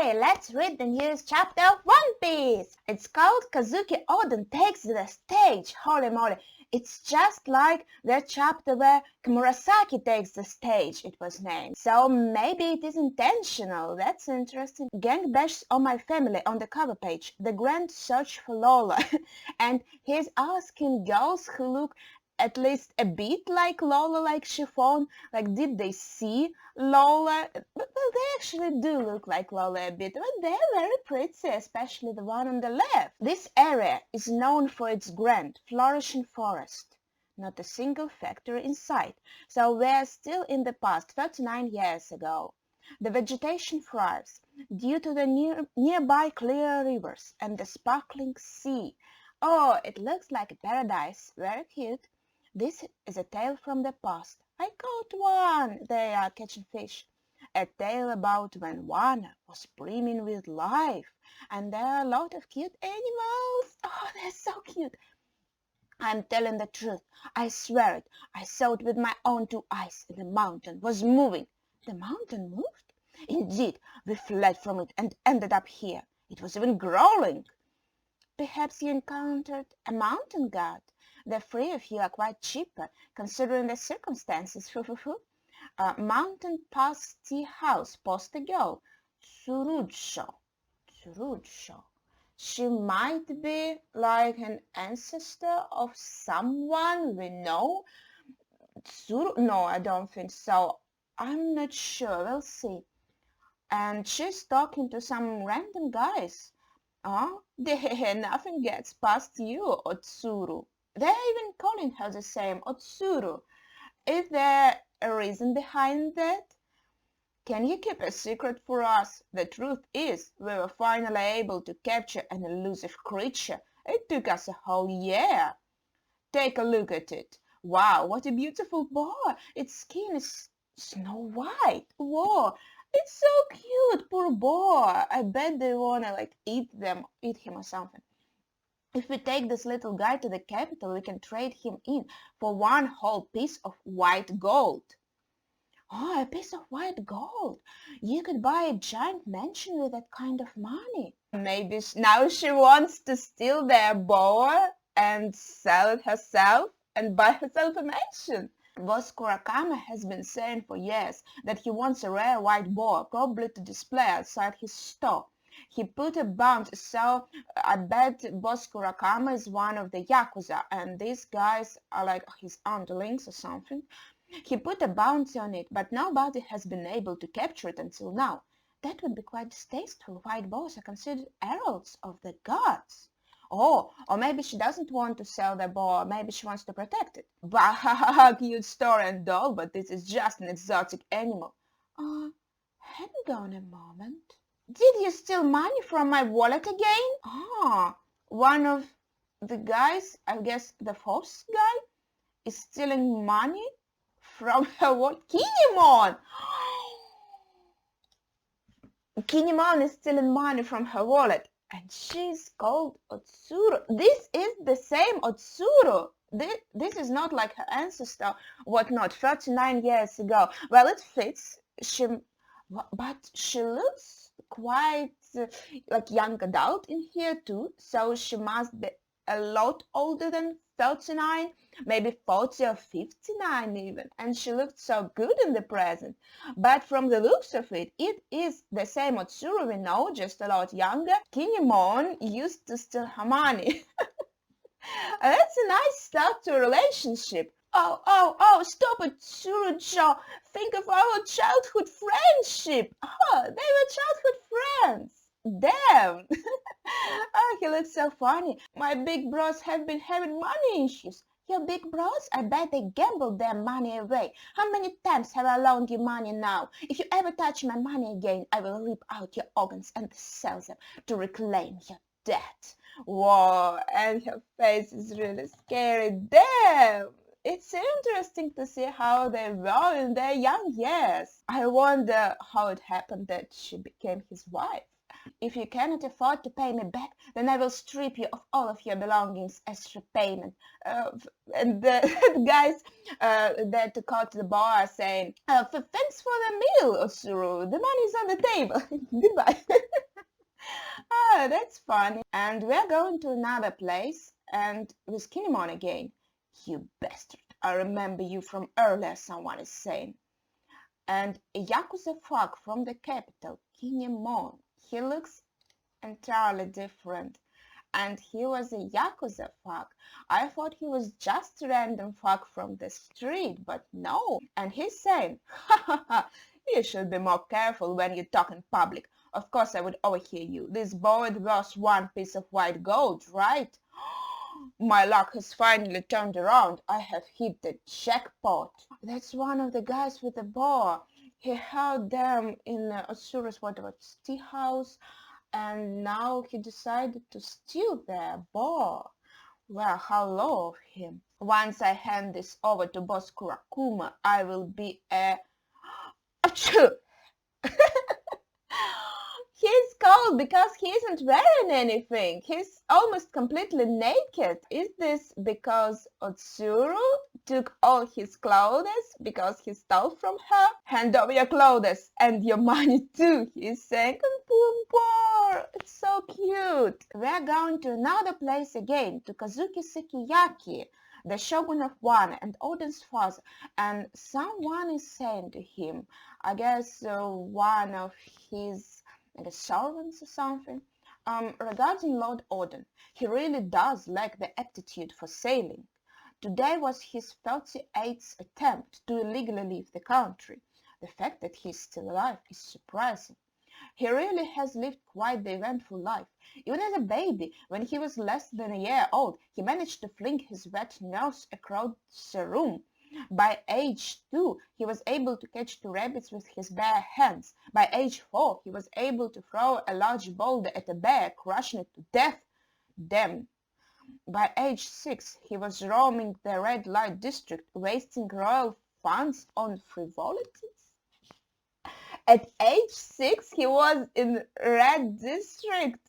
Okay, let's read the newest chapter of One Piece. It's called Kazuki Oden Takes the Stage. Holy moly, it's just like the chapter where Murasaki takes the stage, it was named. So maybe it is intentional. That's interesting. Gang bashes on my family on the cover page. The grand search for Lola. And he's asking girls who look at least a bit like Lola, like Chiffon, like did they see Lola? Well, they actually do look like Lola a bit, but they're very pretty, especially the one on the left. This area is known for its grand, flourishing forest. Not a single factory in sight, so we're still in the past, 39 years ago. The vegetation thrives due to the nearby clear rivers and the sparkling sea. Oh, it looks like a paradise, very cute. This is a tale from the past. I caught one. They are catching fish. A tale about when one was brimming with life. And there are a lot of cute animals. Oh, they're so cute. I'm telling the truth. I swear it. I saw it with my own two eyes. The mountain was moving. The mountain moved? Indeed, we fled from it and ended up here. It was even growling. Perhaps you encountered a mountain god. The three of you are quite cheaper, considering the circumstances. Mountain Pass Tea House, post a girl. Tsurujo. She might be like an ancestor of someone we know. No, I don't think so. I'm not sure. We'll see. And she's talking to some random guys. Oh, nothing gets past you, Otsuru. They're even calling her the same, Otsuru. Is there a reason behind that? Can you keep a secret for us? The truth is, we were finally able to capture an elusive creature. It took us a whole year. Take a look at it. Wow, what a beautiful boy. Its skin is snow white. Whoa, it's so cute, poor boy. I bet they wanna eat him or something. If we take this little guy to the capital, we can trade him in for one whole piece of white gold. Oh, a piece of white gold. You could buy a giant mansion with that kind of money. Maybe now she wants to steal their boy and sell it herself and buy herself a mansion. Boss Kurakama has been saying for years that he wants a rare white boar, probably to display outside his store. He put a bounty, so I bet Boss Kurakama is one of the Yakuza, and these guys are like his underlings or something. He put a bounty on it, but nobody has been able to capture it until now. That would be quite distasteful. White boars are considered heralds of the gods. Oh, or maybe she doesn't want to sell the boar, maybe she wants to protect it. Bah, cute story and all, but this is just an exotic animal. Hang on a moment. Did you steal money from my wallet again? One of the guys, I guess the fourth guy, is stealing money from her wallet. Kinemon! Kinemon is stealing money from her wallet. And she's called Otsuru. This is the same Otsuru. This is not like her ancestor, whatnot, 39 years ago. Well, it fits. But she looks quite like young adult in here too, so she must be a lot older than 39, maybe 40 or 59 even, and she looked so good in the present. But from the looks of it, it is the same Otsuru we know, just a lot younger. Kinemon used to steal her money. That's a nice start to a relationship. Oh, stop it, Tsurujo. Think of our childhood friendship. Oh, they were childhood friends. Damn. Oh, he looks so funny. My big bros have been having money issues. Your big bros? I bet they gambled their money away. How many times have I loaned you money now? If you ever touch my money again, I will rip out your organs and sell them to reclaim your debt. Whoa, and her face is really scary. Damn. It's interesting to see how they were in their young years. I wonder how it happened that she became his wife. If you cannot afford to pay me back, then I will strip you of all of your belongings as repayment. And the guys that caught the bar are saying, thanks for the meal, Otsuru. The money's on the table. Goodbye. That's funny. And we're going to another place and with Kinemon again. You bastard, I remember you from earlier, someone is saying. And a Yakuza fuck from the capital, Kinemon. He looks entirely different. And he was a Yakuza fuck. I thought he was just a random fuck from the street, but no. And he's saying, ha ha ha, you should be more careful when you talk in public. Of course I would overhear you. This boy was one piece of white gold, right? My luck has finally turned around. I have hit the jackpot. That's one of the guys with the bow. He held them in Asura's tea house, and now he decided to steal their bow. Well, how low of him. Once I hand this over to Boss Kurakuma, I will be a... Achoo! He's cold because he isn't wearing anything. He's almost completely naked. Is this because Otsuru took all his clothes because he stole from her? Hand over your clothes and your money too, he's saying. It's so cute. We're going to another place again, to Kazuki Sukiyaki, the shogun of Wano and Oden's father, and someone is saying to him, I guess one of his servants or something, regarding Lord Oden, he really does lack the aptitude for sailing. Today was his 38th attempt to illegally leave the country. The fact that he is still alive is surprising. He really has lived quite the eventful life. Even as a baby, when he was less than a year old, he managed to fling his wet nose across the room. By age 2, he was able to catch 2 rabbits with his bare hands. By age 4, he was able to throw a large boulder at a bear, crushing it to death. Damn. By age 6, he was roaming the red light district, wasting royal funds on frivolities. At age 6, he was in red district.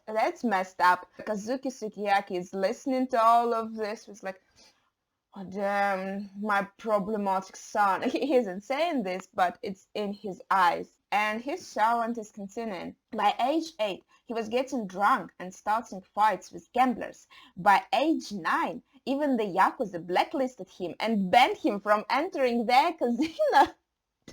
That's messed up. Kazuki Sukiyaki is listening to all of this. It's like, oh damn, my problematic son. He isn't saying this, but it's in his eyes. And his servant is continuing. By age 8, he was getting drunk and starting fights with gamblers. By age 9, even the Yakuza blacklisted him and banned him from entering their casino.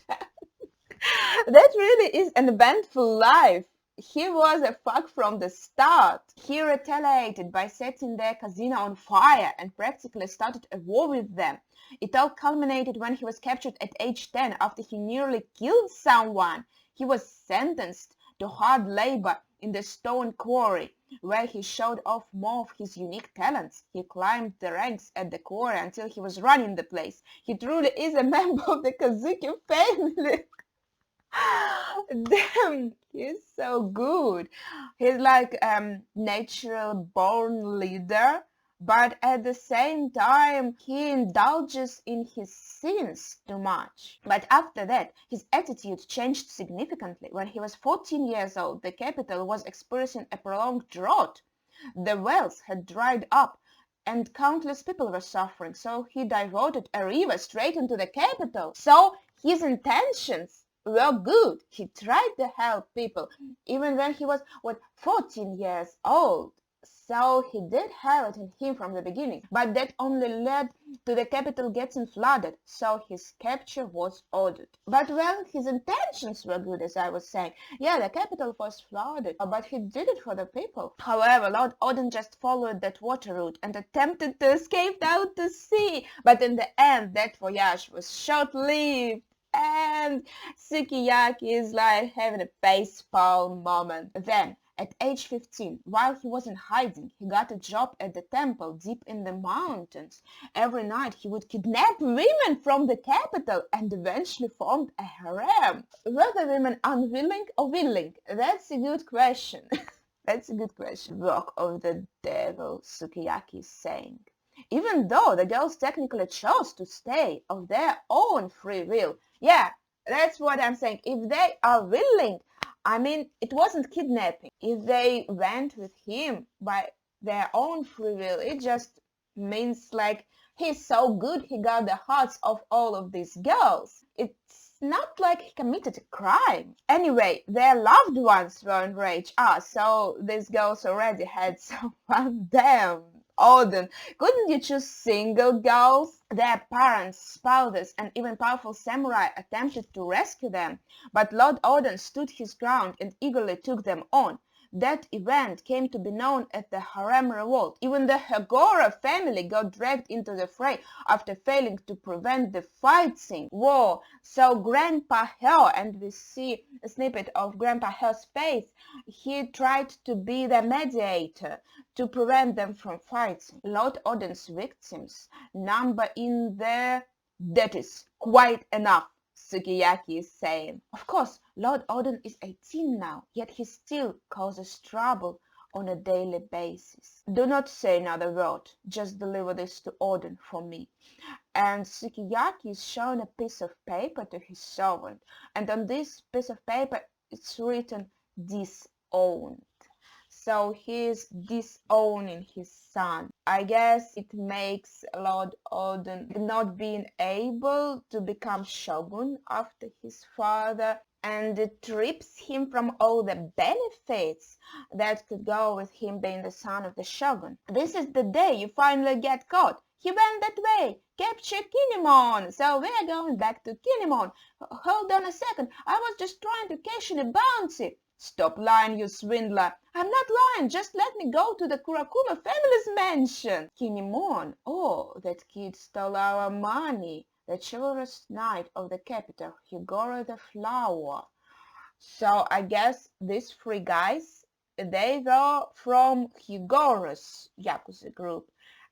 That really is an eventful life. He was a fuck from the start. He retaliated by setting their casino on fire and practically started a war with them. It all culminated when he was captured at age 10 after he nearly killed someone. He was sentenced to hard labor in the stone quarry, where he showed off more of his unique talents. He climbed the ranks at the quarry until he was running the place. He truly is a member of the Kazuki family. Damn, he's so good. He's like natural born leader, but at the same time he indulges in his sins too much. But after that, his attitude changed significantly. When he was 14 years old, the capital was experiencing a prolonged drought. The wells had dried up and countless people were suffering, so he diverted a river straight into the capital. So his intentions were good. He tried to help people, even when he was, 14 years old. So he did have it in him from the beginning, but that only led to the capital getting flooded, so his capture was ordered. But well, his intentions were good, as I was saying. Yeah, the capital was flooded, but he did it for the people. However, Lord Oden just followed that water route and attempted to escape out to sea, but in the end, that voyage was short-lived. And Sukiyaki is like having a facepalm moment. Then, at age 15, while he was in hiding, he got a job at the temple deep in the mountains. Every night he would kidnap women from the capital and eventually formed a harem. Were the women unwilling or willing? That's a good question. That's a good question. Work of the devil, Sukiyaki is saying. Even though the girls technically chose to stay of their own free will. Yeah, that's what I'm saying. If they are willing, I mean, it wasn't kidnapping. If they went with him by their own free will, it just means like he's so good he got the hearts of all of these girls. It's not like he committed a crime. Anyway, their loved ones were enraged. So these girls already had someone. Damn, Oden, couldn't you choose single girls? Their parents, spouses, and even powerful samurai attempted to rescue them, but Lord Oden stood his ground and eagerly took them on. That event came to be known as the Harem Revolt. Even the Hagora family got dragged into the fray after failing to prevent the fighting. Whoa! So Grandpa Hell, and we see a snippet of Grandpa Hell's face, he tried to be the mediator to prevent them from fighting. Lord Oden's victims number in there, that is quite enough. Sukiyaki is saying. Of course, Lord Oden is 18 now, yet he still causes trouble on a daily basis. Do not say another word, just deliver this to Oden for me. And Sukiyaki is shown a piece of paper to his servant, and on this piece of paper it's written disowned. So he is disowning his son. I guess it makes Lord Oden not being able to become shogun after his father, and it strips him from all the benefits that could go with him being the son of the shogun. This is the day you finally get caught. He went that way. Capture Kinemon. So we are going back to Kinemon. Hold on a second. I was just trying to cash in a bounty. Stop lying, you swindler. I'm not lying. Just let me go to the Kurakuma family's mansion. Kinemon. Oh, that kid stole our money. The chivalrous knight of the capital, Higoro the Flower. So I guess these three guys, they were from Higoro's Yakuza group.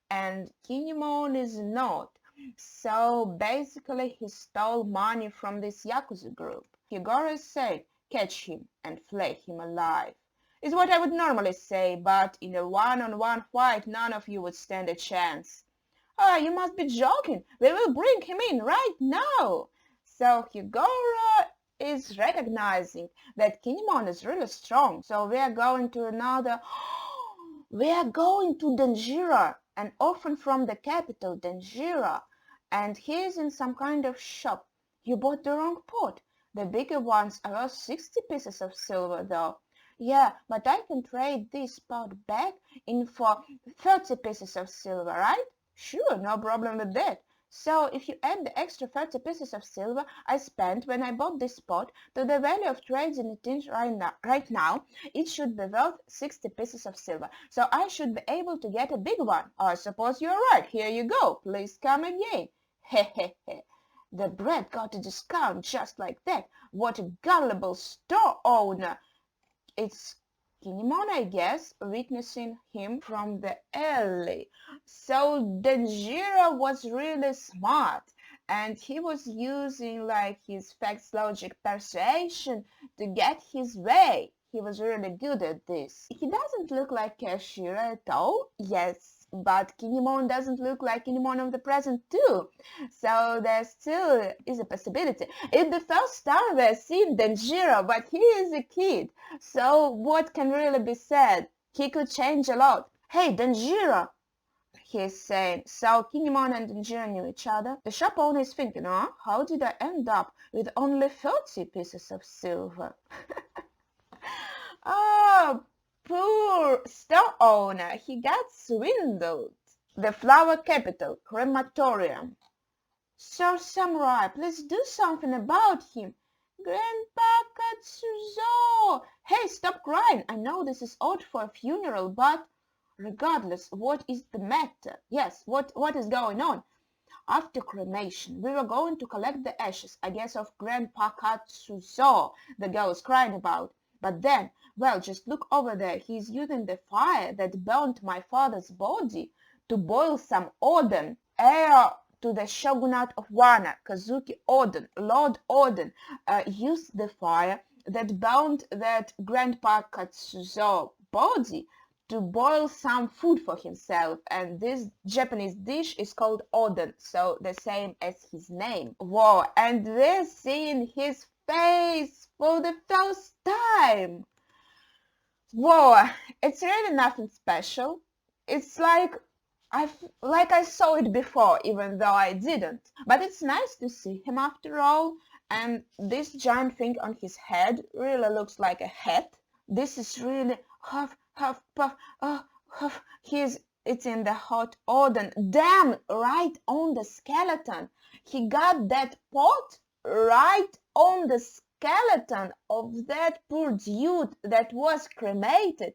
And Kinemon is not. So basically he stole money from this Yakuza group. Higoro said, catch him and flay him alive. Is what I would normally say, but in a one-on-one fight none of you would stand a chance. You must be joking. We will bring him in right now. So Higoro is recognizing that Kinemon is really strong. So we are going to another... We are going to Denjira, an orphan from the capital, Denjira. And he is in some kind of shop. You bought the wrong pot. The bigger ones are worth 60 pieces of silver though. Yeah, but I can trade this pot back in for 30 pieces of silver, right? Sure, no problem with that. So if you add the extra 30 pieces of silver I spent when I bought this pot to the value of trades in it right now, it should be worth 60 pieces of silver. So I should be able to get a big one. I suppose you're right. Here you go. Please come again. Hehehe. The bread got a discount just like that. What a gullible store owner. It's Kinemon, I guess, witnessing him from the alley. So Denjiro was really smart, and he was using like his facts, logic, persuasion to get his way. He was really good at this. He doesn't look like Kashira at all. Yes, but Kinemon doesn't look like Kinemon of the present too. So there still is a possibility. It's the first time we're seeing Denjiro, but he is a kid. So what can really be said? He could change a lot. Hey, Denjiro, he's saying. So Kinemon and Denjiro knew each other. The shop owner is thinking, how did I end up with only 30 pieces of silver? Oh, poor store owner, he got swindled. The flower capital, crematorium. Sir Samurai, please do something about him. Grandpa Katsuzo! Hey, stop crying. I know this is odd for a funeral, but regardless, what is the matter? Yes, what is going on? After cremation, we were going to collect the ashes, I guess, of Grandpa Katsuzo, the girl is crying about. But then, well, just look over there. He's using the fire that burnt my father's body to boil some Oden, heir to the shogunate of Wano. Kazuki Oden, Lord Oden, used the fire that burnt that Grandpa Katsuzo body to boil some food for himself, and this Japanese dish is called Oden, so the same as his name. Whoa, and we're seeing his face for the first time. Whoa, it's really nothing special. It's like I saw it before, even though I didn't. But it's nice to see him after all. And this giant thing on his head really looks like a hat. This is really huff, huff, puff, huff. He's eating the hot Oden. Damn, right on the skeleton. He got that pot right on the skeleton of that poor dude that was cremated.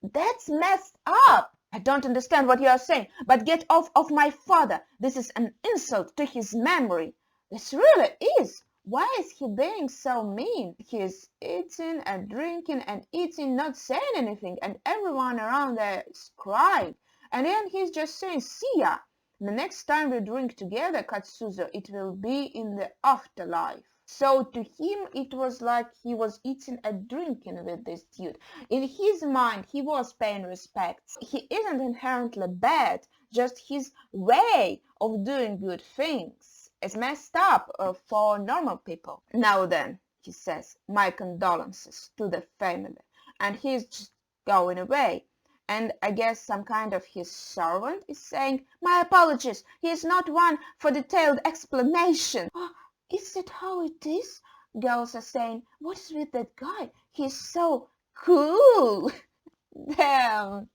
That's messed up. I don't understand what you are saying, but get off of my father. This is an insult to his memory. This really is. Why is he being so mean? He is eating and drinking and eating, not saying anything, and everyone around there is crying. And then he's just saying, see ya. The next time we drink together, Katsuzo, it will be in the afterlife. So to him, it was like he was eating and drinking with this dude. In his mind, he was paying respects. He isn't inherently bad, just his way of doing good things is messed up for normal people. Now then, he says, my condolences to the family. And he's just going away. And I guess some kind of his servant is saying, my apologies, he is not one for detailed explanation. Is that how it is? Girls are saying, what is with that guy? He's so cool. Damn.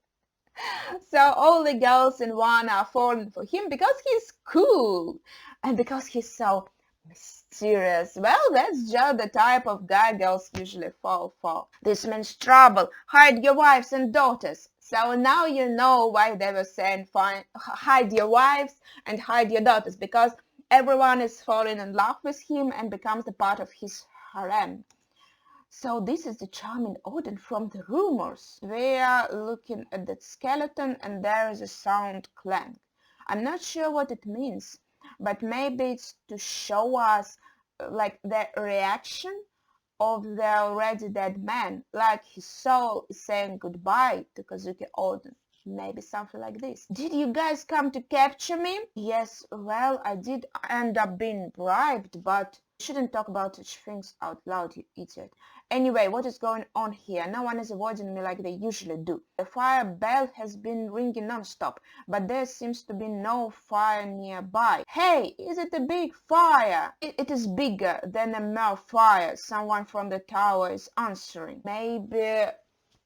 So all the girls in one are falling for him because he's cool and because he's so mysterious. Well, that's just the type of guy girls usually fall for. This means trouble. Hide your wives and daughters. So now you know why they were saying fine, hide your wives and hide your daughters, because everyone is falling in love with him and becomes a part of his harem. So this is the charming Oden from the rumors. We are looking at that skeleton and there is a sound clank. I'm not sure what it means, but maybe it's to show us like the reaction of the already dead man, like his soul is saying goodbye to Kazuki Oden. Maybe something like this. Did you guys come to capture me? Yes, well, I did end up being bribed, but you shouldn't talk about such things out loud, you idiot. Anyway, what is going on here? No one is avoiding me like they usually do. The fire bell has been ringing non-stop, but there seems to be no fire nearby. Hey, is it a big fire? It is bigger than a mere fire. Someone from the tower is answering. Maybe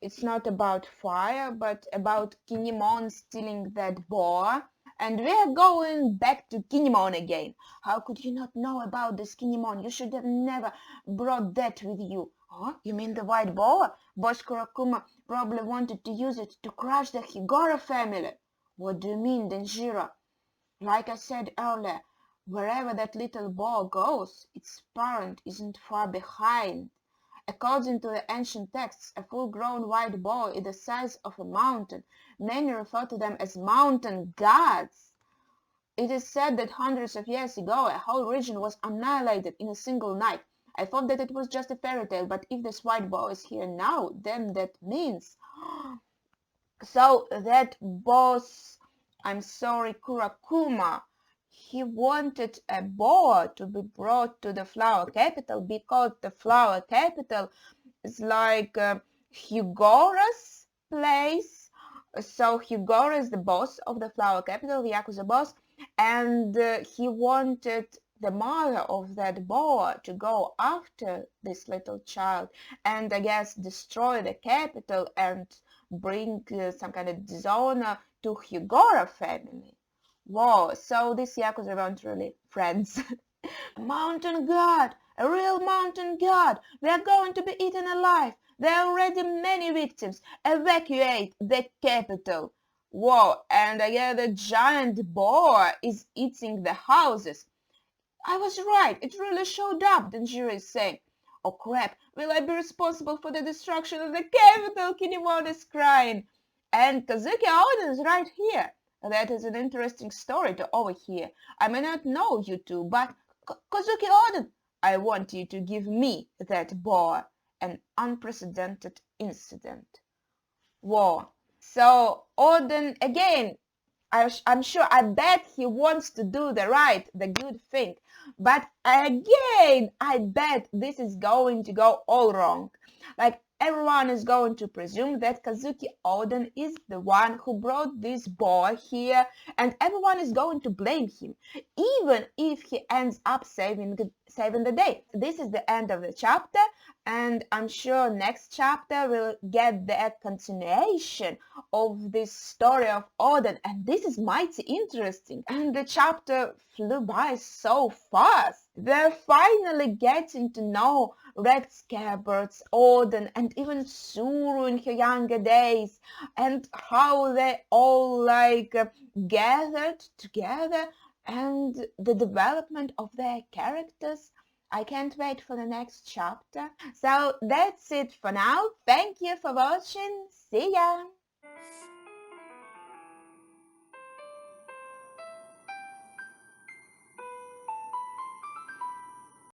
it's not about fire, but about Kinemon stealing that boar. And we are going back to Kinemon again. How could you not know about this Kinemon? You should have never brought that with you. Huh? You mean the white boar? Boss Kurakuma probably wanted to use it to crush the Higora family. What do you mean, Denjiro? Like I said earlier, wherever that little boar goes, its parent isn't far behind. According to the ancient texts, a full-grown white boar is the size of a mountain. Many refer to them as mountain gods. It is said that hundreds of years ago, a whole region was annihilated in a single night. I thought that it was just a fairy tale, but if this white boar is here now, then that means... So that boss, I'm sorry, Kurakuma, he wanted a boar to be brought to the flower capital because the flower capital is like Higora's place. So Higora is the boss of the flower capital, the Yakuza boss, and he wanted the mother of that boar to go after this little child and I guess destroy the capital and bring some kind of dishonor to Higora family. Whoa, so these Yakuza weren't really friends. Mountain god, a real mountain god. We are going to be eaten alive. There are already many victims. Evacuate the capital. Whoa, and again the giant boar is eating the houses. I was right, it really showed up, Denjiro is saying. Oh crap, will I be responsible for the destruction of the capital? Kinemon is crying. And Kazuki Oden is right here. That is an interesting story to overhear. I may not know you two, but Kazuki Oden, I want you to give me that boar. An unprecedented incident. Whoa. So Oden, again, I'm sure, I bet he wants to do the good thing. But again, I bet this is going to go all wrong. Like everyone is going to presume that Kazuki Oden is the one who brought this boy here, and everyone is going to blame him, even if he ends up saving the day. This is the end of the chapter, and I'm sure next chapter will get the continuation of this story of Oden, and this is mighty interesting. And the chapter flew by so fast. We're finally getting to know Red Scabbards, Oden, and even Suru in her younger days, and how they all gathered together, and the development of their characters. I can't wait for the next chapter. So that's it for now. Thank you for watching. See ya!